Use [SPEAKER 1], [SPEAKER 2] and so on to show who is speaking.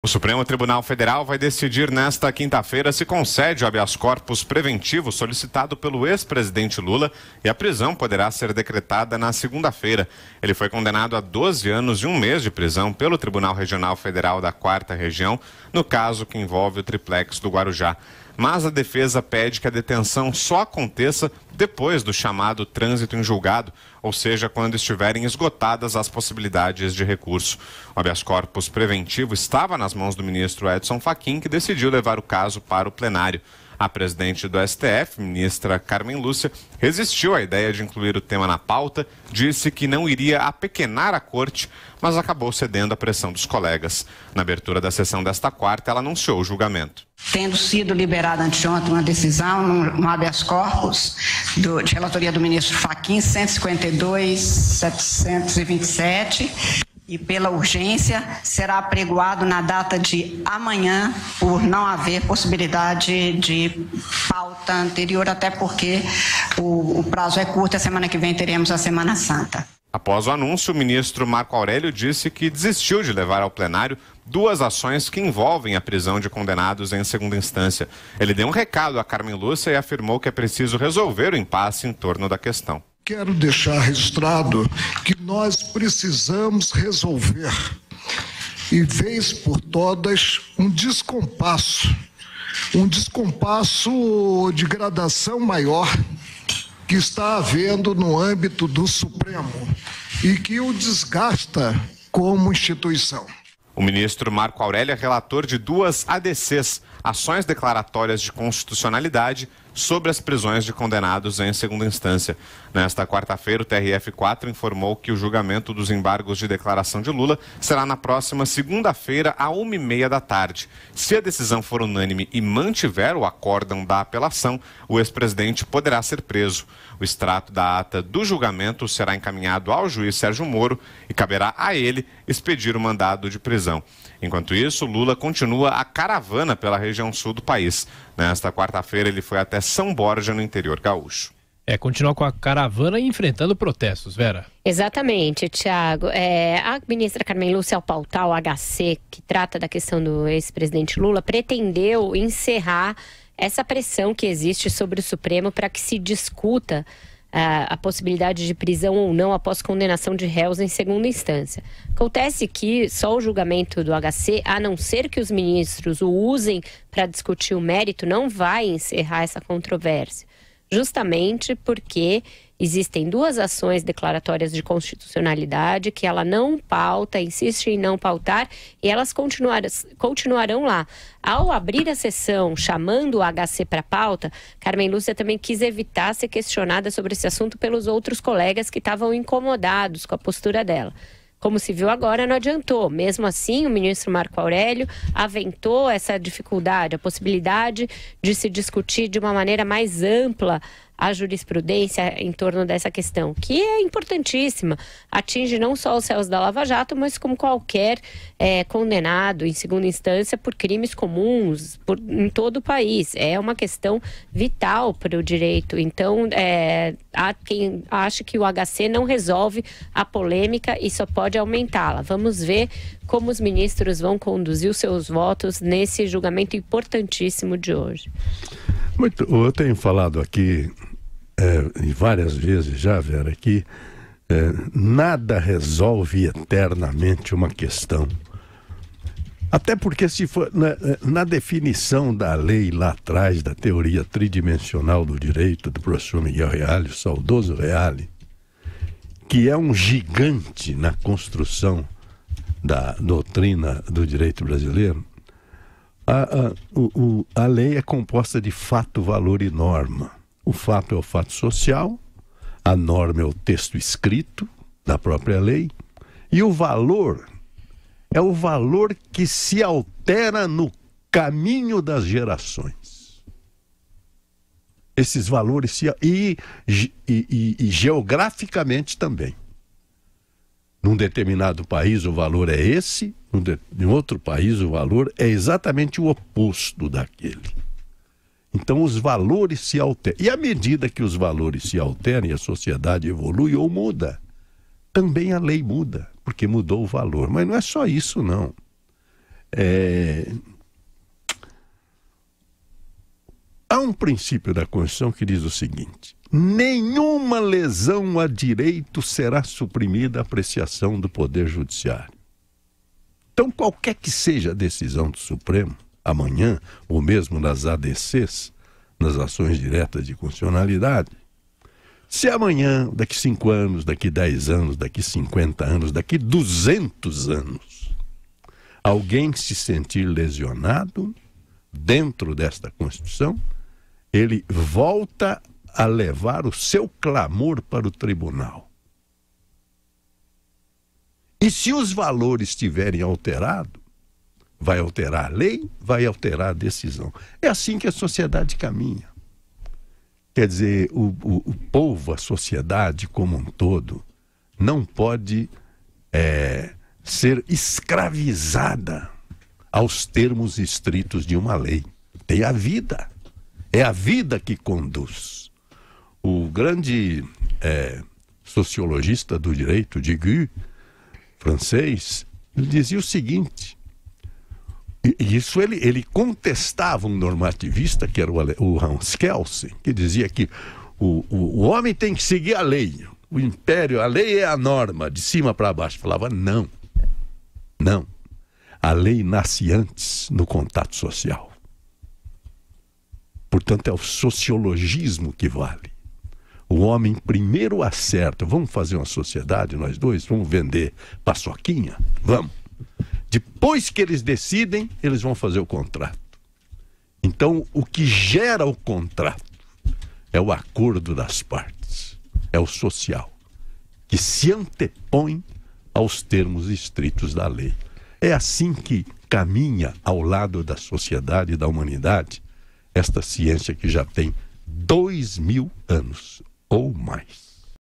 [SPEAKER 1] O Supremo Tribunal Federal vai decidir nesta quinta-feira se concede o habeas corpus preventivo solicitado pelo ex-presidente Lula e a prisão poderá ser decretada na segunda-feira. Ele foi condenado a 12 anos e 1 mês de prisão pelo Tribunal Regional Federal da 4ª Região, no caso que envolve o triplex do Guarujá. Mas a defesa pede que a detenção só aconteça depois do chamado trânsito em julgado, ou seja, quando estiverem esgotadas as possibilidades de recurso. O habeas corpus preventivo estava nas mãos do ministro Edson Fachin, que decidiu levar o caso para o plenário. A presidente do STF, ministra Carmen Lúcia, resistiu à ideia de incluir o tema na pauta, disse que não iria apequenar a corte, mas acabou cedendo à pressão dos colegas. Na abertura da sessão desta quarta, ela anunciou o julgamento.
[SPEAKER 2] Tendo sido liberada anteontem uma decisão no habeas corpus de relatoria do ministro Fachin 152.727, e pela urgência será apregoado na data de amanhã, por não haver possibilidade de pauta anterior, até porque o prazo é curto, a semana que vem teremos a Semana Santa.
[SPEAKER 1] Após o anúncio, o ministro Marco Aurélio disse que desistiu de levar ao plenário 2 ações que envolvem a prisão de condenados em segunda instância. Ele deu um recado a Carmen Lúcia e afirmou que é preciso resolver o impasse em torno da questão.
[SPEAKER 3] Quero deixar registrado que nós precisamos resolver, e vez por todas, um descompasso de gradação maior que está havendo no âmbito do Supremo e que o desgasta como instituição.
[SPEAKER 1] O ministro Marco Aurélio é relator de 2 ADCs, ações declaratórias de constitucionalidade, sobre as prisões de condenados em segunda instância. Nesta quarta-feira, o TRF4 informou que o julgamento dos embargos de declaração de Lula será na próxima segunda-feira, à 1h30 da tarde. Se a decisão for unânime e mantiver o acórdão da apelação, o ex-presidente poderá ser preso. O extrato da ata do julgamento será encaminhado ao juiz Sérgio Moro e caberá a ele expedir o mandado de prisão. Enquanto isso, Lula continua a caravana pela região sul do país. Nesta quarta-feira, ele foi até São Borja, no interior gaúcho.
[SPEAKER 4] Continua com a caravana e enfrentando protestos, Vera.
[SPEAKER 5] Exatamente, Thiago. A ministra Carmen Lúcia, ao pautar o HC, que trata da questão do ex-presidente Lula, pretendeu encerrar essa pressão que existe sobre o Supremo para que se discuta a possibilidade de prisão ou não após condenação de réus em segunda instância. Acontece que só o julgamento do HC, a não ser que os ministros o usem para discutir o mérito, não vai encerrar essa controvérsia. Justamente porque existem 2 ações declaratórias de constitucionalidade que ela não pauta, insiste em não pautar, e elas continuarão lá. Ao abrir a sessão chamando o HC para pauta, Carmen Lúcia também quis evitar ser questionada sobre esse assunto pelos outros colegas que estavam incomodados com a postura dela. Como se viu agora, não adiantou. Mesmo assim, o ministro Marco Aurélio aventou essa dificuldade, a possibilidade de se discutir de uma maneira mais ampla a jurisprudência em torno dessa questão, que é importantíssima. Atinge não só os réus da Lava Jato, mas como qualquer condenado em segunda instância por crimes comuns em todo o país. É uma questão vital para o direito. Então, há quem acha que o HC não resolve a polêmica e só pode aumentá-la. Vamos ver como os ministros vão conduzir os seus votos nesse julgamento importantíssimo de hoje.
[SPEAKER 6] Eu tenho falado aqui várias vezes já, Vera, que nada resolve eternamente uma questão. Até porque se for na definição da lei lá atrás, da teoria tridimensional do direito do professor Miguel Reale, o saudoso Reale, que é um gigante na construção da doutrina do direito brasileiro, a lei é composta de fato, valor e norma. O fato é o fato social, a norma é o texto escrito da própria lei, e o valor é o valor que se altera no caminho das gerações. Esses valores e geograficamente também. Num determinado país o valor é esse, em outro país o valor é exatamente o oposto daquele. Então os valores se alteram. E à medida que os valores se alteram e a sociedade evolui ou muda, também a lei muda, porque mudou o valor. Mas não é só isso, não. Há um princípio da Constituição que diz o seguinte: nenhuma lesão a direito será suprimida à apreciação do Poder Judiciário. Então, qualquer que seja a decisão do Supremo, amanhã, ou mesmo nas ADCs, nas ações diretas de constitucionalidade, se amanhã, daqui 5 anos, daqui 10 anos, daqui 50 anos, daqui 200 anos, alguém se sentir lesionado dentro desta Constituição, ele volta a levar o seu clamor para o tribunal. E se os valores estiverem alterados, vai alterar a lei, vai alterar a decisão. É assim que a sociedade caminha. Quer dizer, o povo, a sociedade como um todo, não pode ser escravizada aos termos estritos de uma lei. Tem a vida. É a vida que conduz. O grande sociologista do direito, Deguy, francês, ele dizia o seguinte, e isso ele contestava um normativista, que era o Hans Kelsen, que dizia que o homem tem que seguir a lei, o império, a lei é a norma, de cima para baixo. Falava, não, a lei nasce antes no contato social. Portanto, é o sociologismo que vale. O homem primeiro acerta, vamos fazer uma sociedade, nós dois, vamos vender paçoquinha? Vamos. Depois que eles decidem, eles vão fazer o contrato. Então, o que gera o contrato é o acordo das partes, é o social, que se antepõe aos termos estritos da lei. É assim que caminha ao lado da sociedade e da humanidade esta ciência que já tem 2000 anos ou mais.